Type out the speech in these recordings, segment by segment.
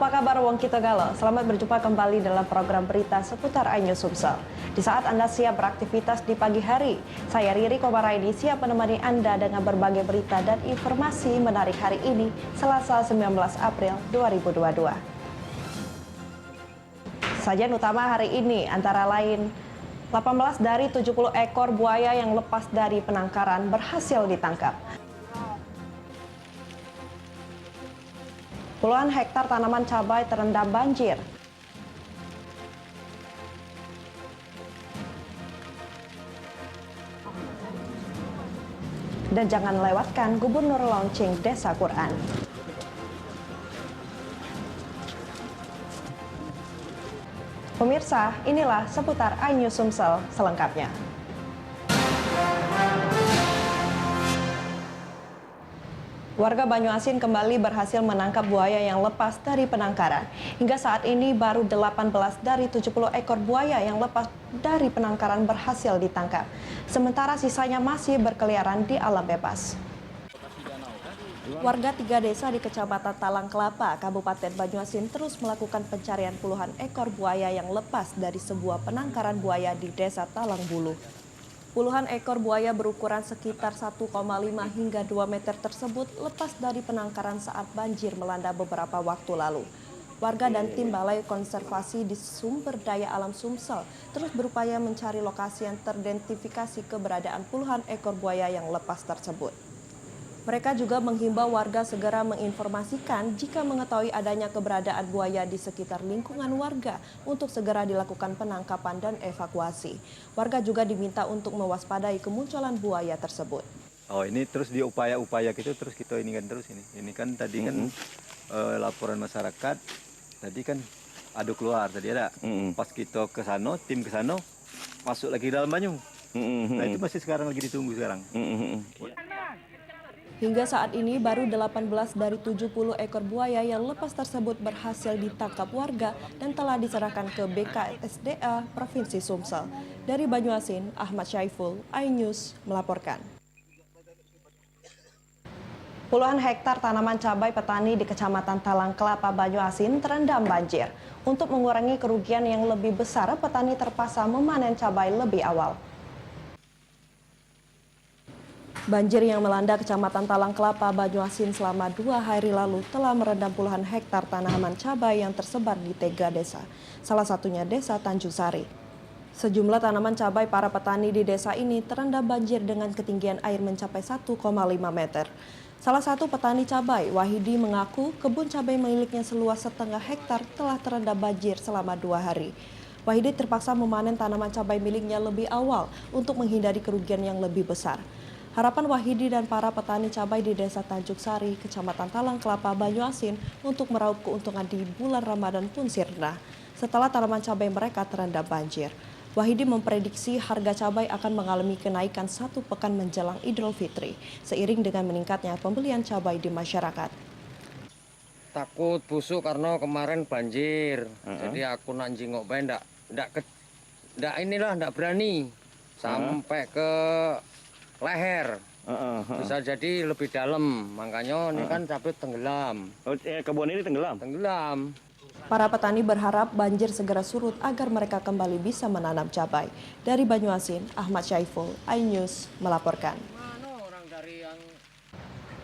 Apa kabar Wong Kito Galo? Selamat berjumpa kembali dalam program berita seputar Ainus Sumsel. Di saat Anda siap beraktivitas di pagi hari, saya Riri Komaraidi siap menemani Anda dengan berbagai berita dan informasi menarik hari ini, Selasa 19 April 2022. Sajian utama hari ini antara lain 18 dari 70 ekor buaya yang lepas dari penangkaran berhasil ditangkap. Puluhan hektar tanaman cabai terendam banjir. Dan jangan lewatkan Gubernur launching Desa Quran. Pemirsa, inilah seputar Ainus Sumsel selengkapnya. Warga Banyuasin kembali berhasil menangkap buaya yang lepas dari penangkaran. Hingga saat ini baru 18 dari 70 ekor buaya yang lepas dari penangkaran berhasil ditangkap. Sementara sisanya masih berkeliaran di alam bebas. Warga 3 desa di Kecamatan Talang Kelapa, Kabupaten Banyuasin terus melakukan pencarian puluhan ekor buaya yang lepas dari sebuah penangkaran buaya di Desa Talang Bulu. Puluhan ekor buaya berukuran sekitar 1,5 hingga 2 meter tersebut lepas dari penangkaran saat banjir melanda beberapa waktu lalu. Warga dan tim Balai Konservasi di Sumber Daya Alam Sumsel terus berupaya mencari lokasi yang teridentifikasi keberadaan puluhan ekor buaya yang lepas tersebut. Mereka juga menghimbau warga segera menginformasikan jika mengetahui adanya keberadaan buaya di sekitar lingkungan warga untuk segera dilakukan penangkapan dan evakuasi. Warga juga diminta untuk mewaspadai kemunculan buaya tersebut. Oh, ini terus di upaya-upaya gitu terus kita ini kan terus ini. Ini kan tadi kan laporan masyarakat tadi kan ada keluar tadi ada. Pas kita ke sana, tim ke sana masuk lagi dalam banyu. Nah, itu masih sekarang lagi ditunggu sekarang. Hingga saat ini baru 18 dari 70 ekor buaya yang lepas tersebut berhasil ditangkap warga dan telah diserahkan ke BKSDA Provinsi Sumsel. Dari Banyuasin, Ahmad Syaiful, Ainus melaporkan. Puluhan hektar tanaman cabai petani di Kecamatan Talang Kelapa, Banyuasin terendam banjir. Untuk mengurangi kerugian yang lebih besar, petani terpaksa memanen cabai lebih awal. Banjir yang melanda Kecamatan Talang Kelapa, Banyuasin selama 2 hari lalu telah merendam puluhan hektar tanaman cabai yang tersebar di 3 desa. Salah satunya Desa Tanjung Sari. Sejumlah tanaman cabai para petani di desa ini terendam banjir dengan ketinggian air mencapai 1,5 meter. Salah satu petani cabai, Wahidi, mengaku kebun cabai miliknya seluas setengah hektar telah terendam banjir selama 2 hari. Wahidi terpaksa memanen tanaman cabai miliknya lebih awal untuk menghindari kerugian yang lebih besar. Harapan Wahidi dan para petani cabai di Desa Tanjung Sari, Kecamatan Talang Kelapa, Banyuasin untuk meraup keuntungan di bulan Ramadan pun sirna setelah tanaman cabai mereka terendam banjir. Wahidi memprediksi harga cabai akan mengalami kenaikan 1 pekan menjelang Idul Fitri, seiring dengan meningkatnya pembelian cabai di masyarakat. Takut busuk karena kemarin banjir, jadi aku nak jengok bae ndak berani sampai ke leher, bisa jadi lebih dalam, makanya ini kan cabai tenggelam. Kebun ini tenggelam? Tenggelam. Para petani berharap banjir segera surut agar mereka kembali bisa menanam cabai. Dari Banyuasin, Ahmad Syaiful, Ainus melaporkan.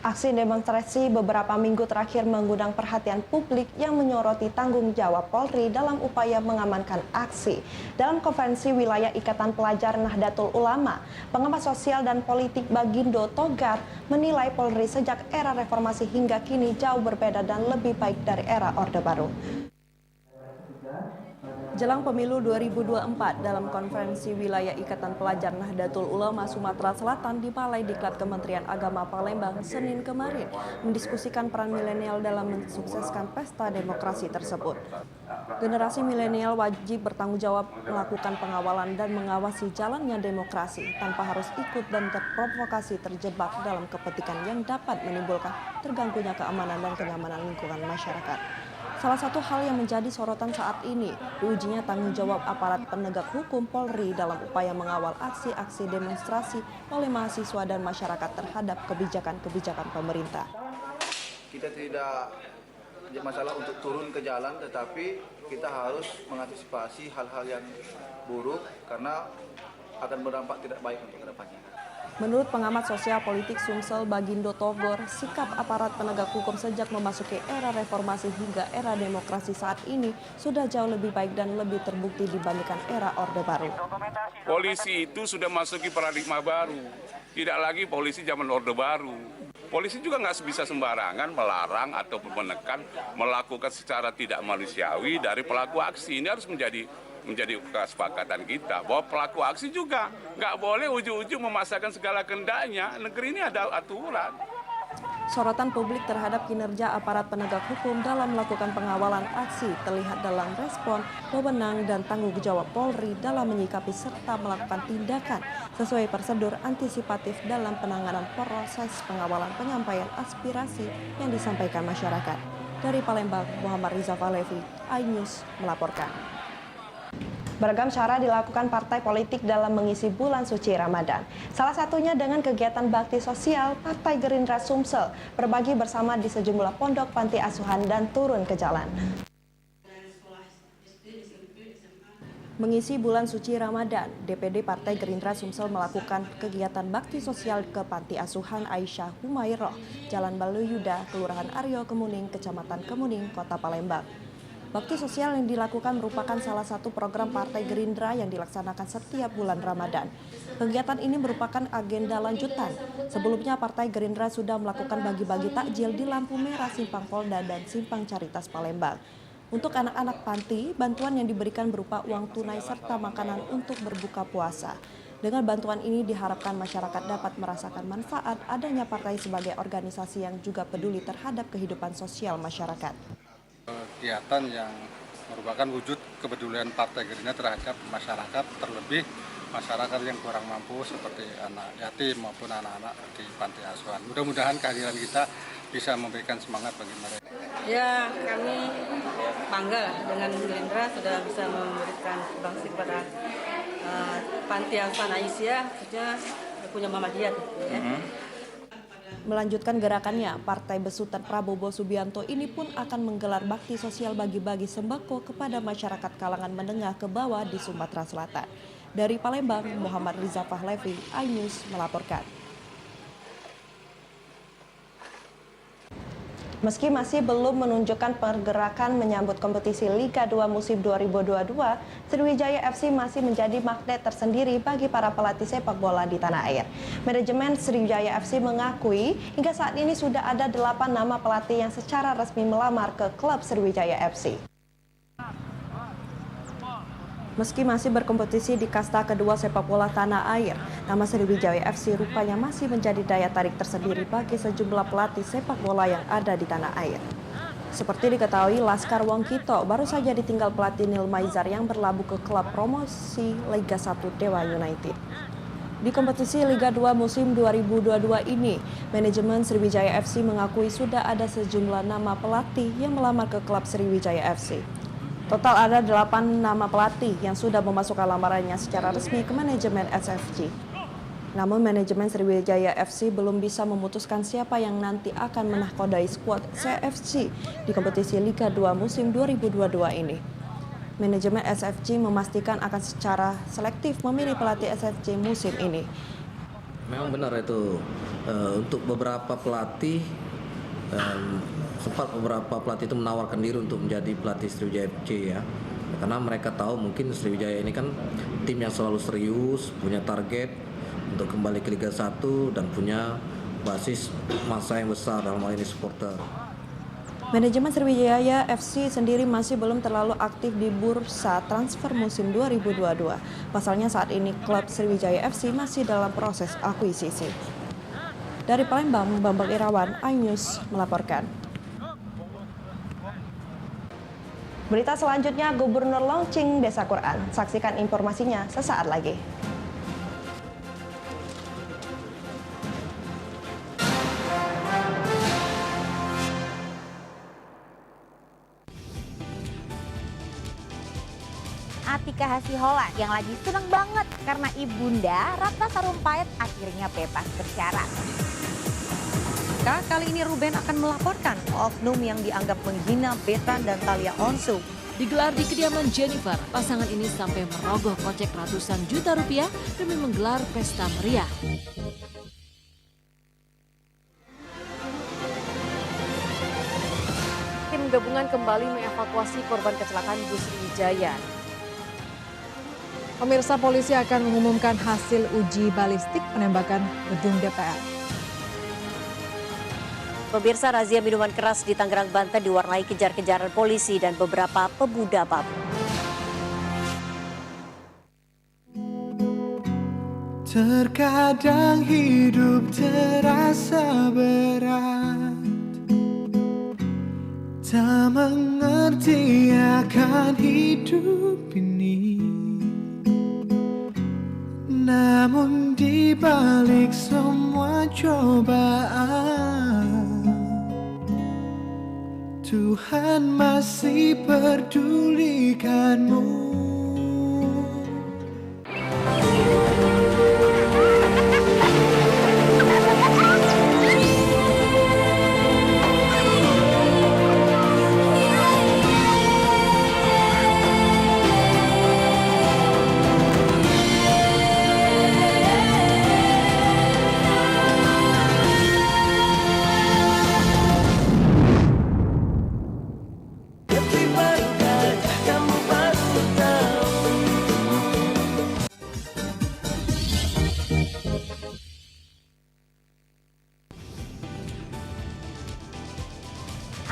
Aksi demonstrasi beberapa minggu terakhir mengundang perhatian publik yang menyoroti tanggung jawab Polri dalam upaya mengamankan aksi. Dalam konferensi wilayah Ikatan Pelajar Nahdlatul Ulama, pengamat sosial dan politik Bagindo Togar menilai Polri sejak era reformasi hingga kini jauh berbeda dan lebih baik dari era Orde Baru. Jelang pemilu 2024 dalam konferensi wilayah Ikatan Pelajar Nahdlatul Ulama Sumatera Selatan di Balai Diklat Kementerian Agama Palembang Senin kemarin mendiskusikan peran milenial dalam mensukseskan pesta demokrasi tersebut. Generasi milenial wajib bertanggung jawab melakukan pengawalan dan mengawasi jalannya demokrasi tanpa harus ikut dan terprovokasi terjebak dalam kepentingan yang dapat menimbulkan terganggunya keamanan dan kenyamanan lingkungan masyarakat. Salah satu hal yang menjadi sorotan saat ini, diujinya tanggung jawab aparat penegak hukum Polri dalam upaya mengawal aksi-aksi demonstrasi oleh mahasiswa dan masyarakat terhadap kebijakan-kebijakan pemerintah. Kita tidak masalah untuk turun ke jalan, tetapi kita harus mengantisipasi hal-hal yang buruk karena akan berdampak tidak baik untuk kedepannya. Menurut pengamat sosial politik Sumsel Bagindo Togor, sikap aparat penegak hukum sejak memasuki era reformasi hingga era demokrasi saat ini sudah jauh lebih baik dan lebih terbukti dibandingkan era Orde Baru. Polisi itu sudah masuki paradigma baru, tidak lagi polisi zaman Orde Baru. Polisi juga nggak bisa sembarangan melarang ataupun menekan, melakukan secara tidak manusiawi dari pelaku aksi. Ini harus menjadi kesepakatan kita bahwa pelaku aksi juga nggak boleh ujung-ujung memaksakan segala kehendaknya. Negeri ini ada aturan. Sorotan publik terhadap kinerja aparat penegak hukum dalam melakukan pengawalan aksi terlihat dalam respon, wewenang, dan tanggung jawab Polri dalam menyikapi serta melakukan tindakan sesuai prosedur antisipatif dalam penanganan proses pengawalan penyampaian aspirasi yang disampaikan masyarakat. Dari Palembang, Muhammad Riza Falevi, iNews melaporkan. Beragam cara dilakukan partai politik dalam mengisi bulan suci Ramadan. Salah satunya dengan kegiatan bakti sosial Partai Gerindra Sumsel berbagi bersama di sejumlah pondok panti asuhan dan turun ke jalan. Mengisi bulan suci Ramadan, DPD Partai Gerindra Sumsel melakukan kegiatan bakti sosial ke panti asuhan Aisyah Humairoh, Jalan Baluyuda, Kelurahan Aryo Kemuning, Kecamatan Kemuning, Kota Palembang. Bakti sosial yang dilakukan merupakan salah satu program Partai Gerindra yang dilaksanakan setiap bulan Ramadan. Kegiatan ini merupakan agenda lanjutan. Sebelumnya Partai Gerindra sudah melakukan bagi-bagi takjil di lampu merah Simpang Polda dan Simpang Caritas Palembang. Untuk anak-anak panti, bantuan yang diberikan berupa uang tunai serta makanan untuk berbuka puasa. Dengan bantuan ini diharapkan masyarakat dapat merasakan manfaat adanya partai sebagai organisasi yang juga peduli terhadap kehidupan sosial masyarakat. Kegiatan yang merupakan wujud kepedulian Partai Gerindra terhadap masyarakat, terlebih masyarakat yang kurang mampu seperti anak yatim maupun anak-anak di panti asuhan. Mudah-mudahan kehadiran kita bisa memberikan semangat bagi mereka. Ya, kami bangga dengan Gerindra sudah bisa memberikan sumbangsi kepada panti asuhan Aisyah, khususnya punya Muhammadiyah. Ya. Melanjutkan gerakannya, Partai Besutan Prabowo Subianto ini pun akan menggelar bakti sosial bagi-bagi sembako kepada masyarakat kalangan menengah ke bawah di Sumatera Selatan. Dari Palembang, Muhammad Riza Fahlevi, iNews melaporkan. Meski masih belum menunjukkan pergerakan menyambut kompetisi Liga 2 musim 2022, Sriwijaya FC masih menjadi magnet tersendiri bagi para pelatih sepak bola di tanah air. Manajemen Sriwijaya FC mengakui hingga saat ini sudah ada 8 nama pelatih yang secara resmi melamar ke klub Sriwijaya FC. Meski masih berkompetisi di kasta kedua sepak bola tanah air, nama Sriwijaya FC rupanya masih menjadi daya tarik tersendiri bagi sejumlah pelatih sepak bola yang ada di tanah air. Seperti diketahui, Laskar Wongkito baru saja ditinggal pelatih Nil Maizar yang berlabuh ke klub promosi Liga 1 Dewa United. Di kompetisi Liga 2 musim 2022 ini, manajemen Sriwijaya FC mengakui sudah ada sejumlah nama pelatih yang melamar ke klub Sriwijaya FC. Total ada 8 nama pelatih yang sudah memasukkan lamarannya secara resmi ke manajemen SFC. Namun manajemen Sriwijaya FC belum bisa memutuskan siapa yang nanti akan menahkodai skuad CFC di kompetisi Liga 2 musim 2022 ini. Manajemen SFC memastikan akan secara selektif memilih pelatih SFC musim ini. Memang benar itu, untuk beberapa pelatih sempat beberapa pelatih itu menawarkan diri untuk menjadi pelatih Sriwijaya FC ya. Karena mereka tahu mungkin Sriwijaya ini kan tim yang selalu serius, punya target untuk kembali ke Liga 1 dan punya basis massa yang besar, dalam hal ini supporter. Manajemen Sriwijaya FC sendiri masih belum terlalu aktif di bursa transfer musim 2022. Pasalnya saat ini klub Sriwijaya FC masih dalam proses akuisisi. Dari Palembang, Bambang Irawan, iNews melaporkan. Berita selanjutnya, Gubernur launching Desa Quran. Saksikan informasinya sesaat lagi. Atika Hasiholan yang lagi seneng banget karena ibunda Ratna Sarumpait akhirnya bebas bersyarat. Kali ini Ruben akan melaporkan oknum yang dianggap menghina Betran dan Thalia Onsu. Digelar di kediaman Jennifer, pasangan ini sampai merogoh kocek ratusan juta rupiah demi menggelar pesta meriah. Tim gabungan kembali mengevakuasi korban kecelakaan bus Wijaya. Pemirsa, polisi akan mengumumkan hasil uji balistik penembakan gedung DPR. Pemirsa, razia minuman keras di Tangerang, Banten diwarnai kejar-kejaran polisi dan beberapa pemuda mabuk. Terkadang hidup terasa berat, tak mengerti akan hidup ini. Namun di balik semua cobaan, Tuhan masih pedulikanmu.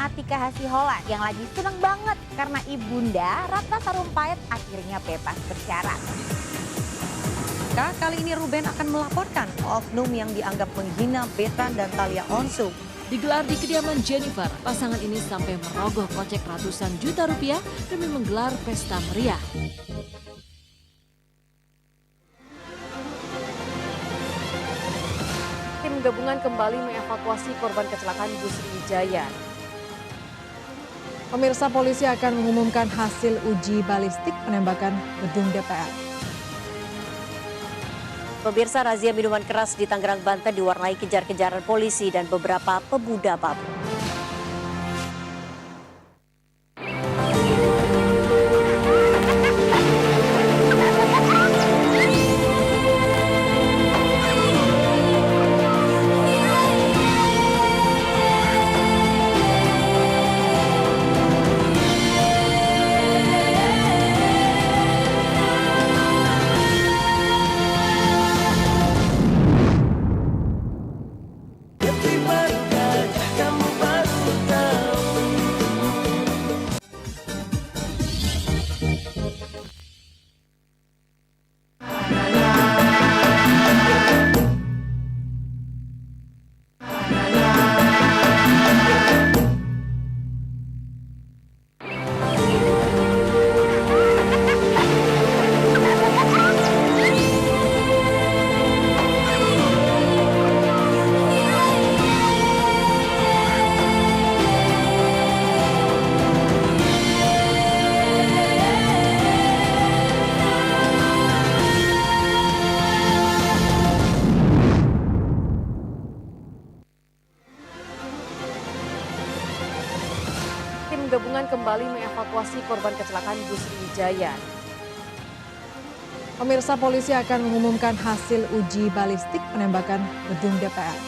Atika Hasiholan yang lagi seneng banget karena ibunda Ratna Sarumpait akhirnya bebas bersyarat. Kali ini Ruben akan melaporkan oknum yang dianggap menghina Betran dan Thalia Onsu. Digelar di kediaman Jennifer, pasangan ini sampai merogoh kocek ratusan juta rupiah demi menggelar pesta meriah. Tim gabungan kembali mengevakuasi korban kecelakaan bus Wijaya. Pemirsa, polisi akan mengumumkan hasil uji balistik penembakan gedung DPR. Pemirsa, razia minuman keras di Tangerang, Banten diwarnai kejar-kejaran polisi dan beberapa pemuda mabuk. Tim gabungan kembali mengevakuasi korban kecelakaan bus Wijaya. Pemirsa, polisi akan mengumumkan hasil uji balistik penembakan gedung DPR.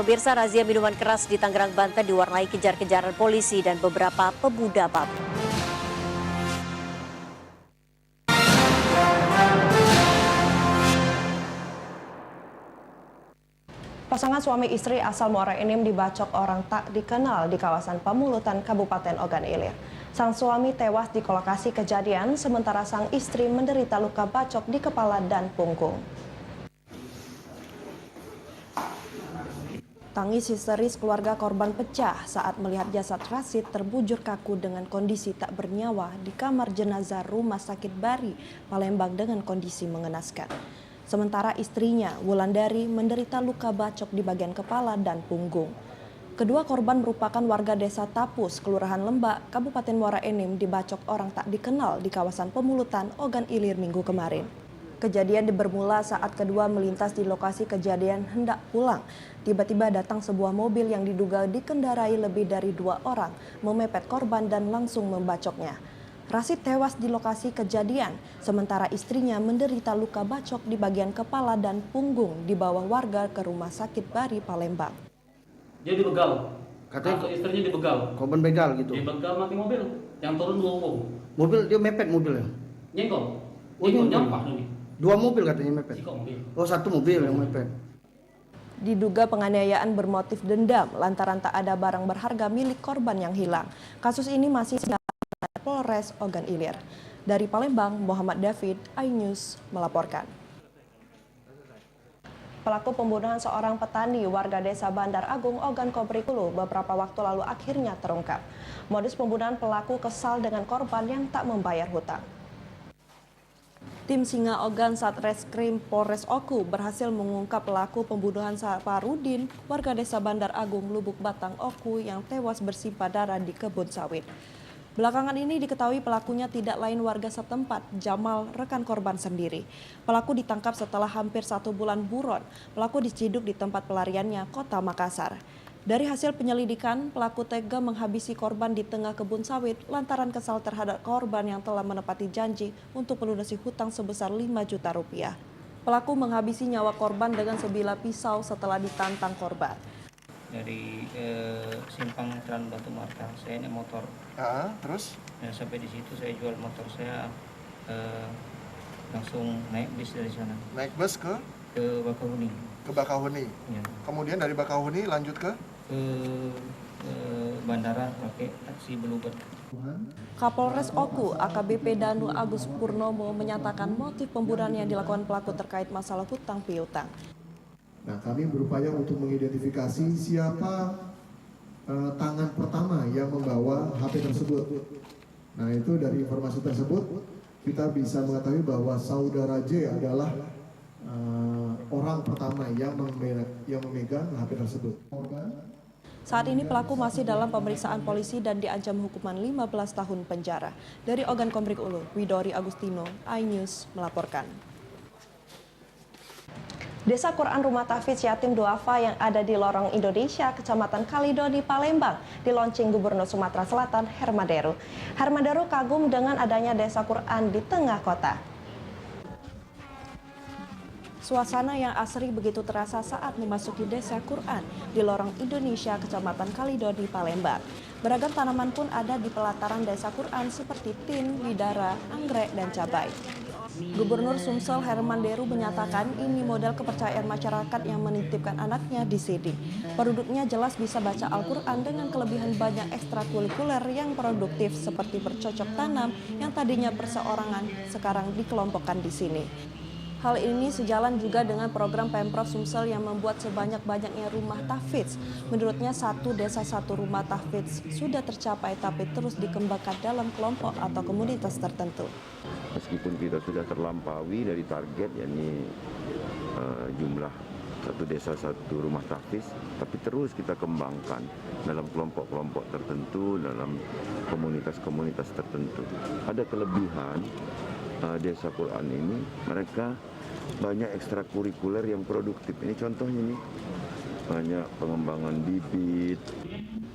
Pemirsa, razia minuman keras di Tangerang, Banten diwarnai kejar-kejaran polisi dan beberapa pemuda mabuk. Pasangan suami istri asal Muara Enim dibacok orang tak dikenal di kawasan Pamulutan, Kabupaten Ogan Ilir. Sang suami tewas di lokasi kejadian, sementara sang istri menderita luka bacok di kepala dan punggung. Tangis histeris keluarga korban pecah saat melihat jasad Rasid terbujur kaku dengan kondisi tak bernyawa di kamar jenazah Rumah Sakit Bari, Palembang dengan kondisi mengenaskan. Sementara istrinya, Wulandari, menderita luka bacok di bagian kepala dan punggung. Kedua korban merupakan warga desa Tapus, Kelurahan Lembak, Kabupaten Muara Enim dibacok orang tak dikenal di kawasan Pemulutan, Ogan Ilir Minggu kemarin. Kejadian bermula saat kedua melintas di lokasi kejadian hendak pulang. Tiba-tiba datang sebuah mobil yang diduga dikendarai lebih dari 2 orang, memepet korban dan langsung membacoknya. Rasid tewas di lokasi kejadian, sementara istrinya menderita luka bacok di bagian kepala dan punggung dibawa warga ke Rumah Sakit Bari, Palembang. Dia dibegal, katanya istrinya dibegal. Korban begal gitu. Dibegal mati mobil, yang turun 2 umum. Mobil dia mepet mobilnya. Nyenggol. Oh, Nyampah nih. 2 mobil katanya mepet. Oh, 1 mobil yang mepet. Diduga penganiayaan bermotif dendam lantaran tak ada barang berharga milik korban yang hilang. Kasus ini masih ditangani Polres Ogan Ilir. Dari Palembang, Muhammad David, iNews melaporkan. Pelaku pembunuhan seorang petani warga desa Bandar Agung, Ogan Komering Ulu beberapa waktu lalu akhirnya terungkap. Modus pembunuhan pelaku kesal dengan korban yang tak membayar hutang. Tim Singa Ogan Satreskrim Polres Oku berhasil mengungkap pelaku pembunuhan Saparudin, warga desa Bandar Agung, Lubuk Batang, Oku yang tewas bersimpah darah di kebun sawit. Belakangan ini diketahui pelakunya tidak lain warga setempat, Jamal, rekan korban sendiri. Pelaku ditangkap setelah hampir 1 bulan buron. Pelaku diciduk di tempat pelariannya, Kota Makassar. Dari hasil penyelidikan, pelaku tega menghabisi korban di tengah kebun sawit lantaran kesal terhadap korban yang telah menepati janji untuk melunasi hutang sebesar 5 juta rupiah. Pelaku menghabisi nyawa korban dengan sebilah pisau setelah ditantang korban. Dari simpang Tran Batu Marka, saya naik motor. Terus? Ya, sampai di situ saya jual motor saya, langsung naik bis dari sana. Naik bus ke Bakahuni. Ke Bakahuni. Ya. Kemudian dari Bakahuni lanjut ke bandara pakai taksi Bluebird. Kapolres Oku AKBP Danu Agus Purnomo menyatakan motif pembunuhan yang dilakukan pelaku terkait masalah hutang piutang. Nah, kami berupaya untuk mengidentifikasi siapa tangan pertama yang membawa HP tersebut. Nah, itu dari informasi tersebut kita bisa mengetahui bahwa saudara J adalah orang pertama yang memegang HP tersebut. Saat ini pelaku masih dalam pemeriksaan polisi dan diancam hukuman 15 tahun penjara. Dari Ogan Komering Ulu, Widori Agustino, iNews melaporkan. Desa Quran Rumah Tahfidz Yatim Duafa yang ada di lorong Indonesia, Kecamatan Kalidoni, Palembang, dilaunching Gubernur Sumatera Selatan, Hermanderu. Hermanderu kagum dengan adanya desa Quran di tengah kota. Suasana yang asri begitu terasa saat memasuki desa Quran di lorong Indonesia, Kecamatan Kalidoni, Palembang. Beragam tanaman pun ada di pelataran desa Quran seperti tin, bidara, anggrek, dan cabai. Gubernur Sumsel Hermanderu menyatakan ini model kepercayaan masyarakat yang menitipkan anaknya di sini. Penduduknya jelas bisa baca Al-Quran dengan kelebihan banyak ekstrakurikuler yang produktif seperti bercocok tanam yang tadinya perseorangan sekarang dikelompokkan di sini. Hal ini sejalan juga dengan program Pemprov Sumsel yang membuat sebanyak-banyaknya rumah tahfidz. Menurutnya 1 desa 1 rumah tahfidz sudah tercapai tapi terus dikembangkan dalam kelompok atau komunitas tertentu. Meskipun kita sudah terlampaui dari target, yakni jumlah 1 desa 1 rumah tahfidz, tapi terus kita kembangkan dalam kelompok-kelompok tertentu, dalam komunitas-komunitas tertentu. Ada kelebihan desa Quran ini, mereka banyak ekstrakurikuler yang produktif. Ini contohnya nih, banyak pengembangan bibit.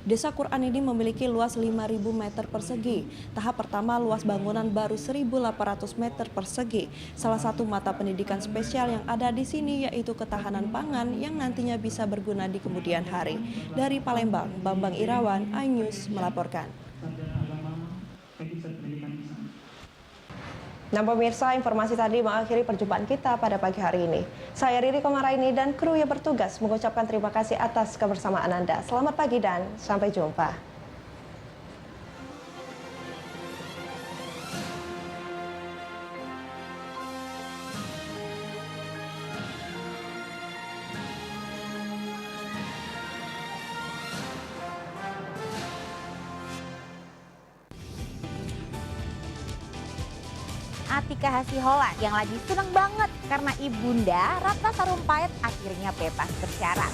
Desa Quran ini memiliki luas 5.000 meter persegi. Tahap pertama luas bangunan baru 1.800 meter persegi. Salah satu mata pendidikan spesial yang ada di sini yaitu ketahanan pangan yang nantinya bisa berguna di kemudian hari. Dari Palembang, Bambang Irawan, iNews melaporkan. Nah pemirsa, informasi tadi mengakhiri perjumpaan kita pada pagi hari ini. Saya Riri Komaraini dan kru yang bertugas mengucapkan terima kasih atas kebersamaan Anda. Selamat pagi dan sampai jumpa. Atika Hasiholan yang lagi seneng banget karena ibunda Ratna Sarumpait akhirnya bebas bersyarat.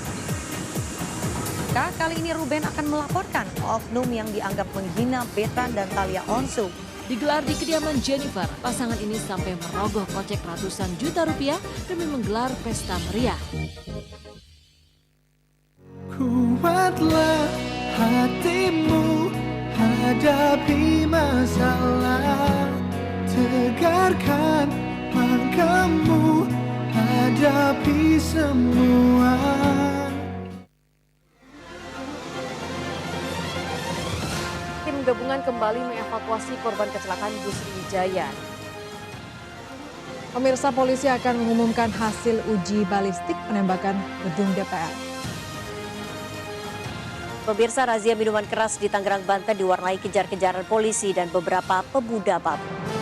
Kali ini Ruben akan melaporkan oknum yang dianggap menghina Betran dan Thalia Onsu. Digelar di kediaman Jennifer, pasangan ini sampai merogoh kocek ratusan juta rupiah demi menggelar pesta meriah. Kuatlah hatimu hadapi masalah, tegarkan langkahmu hadapi semua. Tim gabungan kembali mengevakuasi korban kecelakaan bus Sriwijaya. Pemirsa, polisi akan mengumumkan hasil uji balistik penembakan gedung DPR. Pemirsa, razia minuman keras di Tangerang, Banten diwarnai kejar-kejaran polisi dan beberapa pemuda mabuk.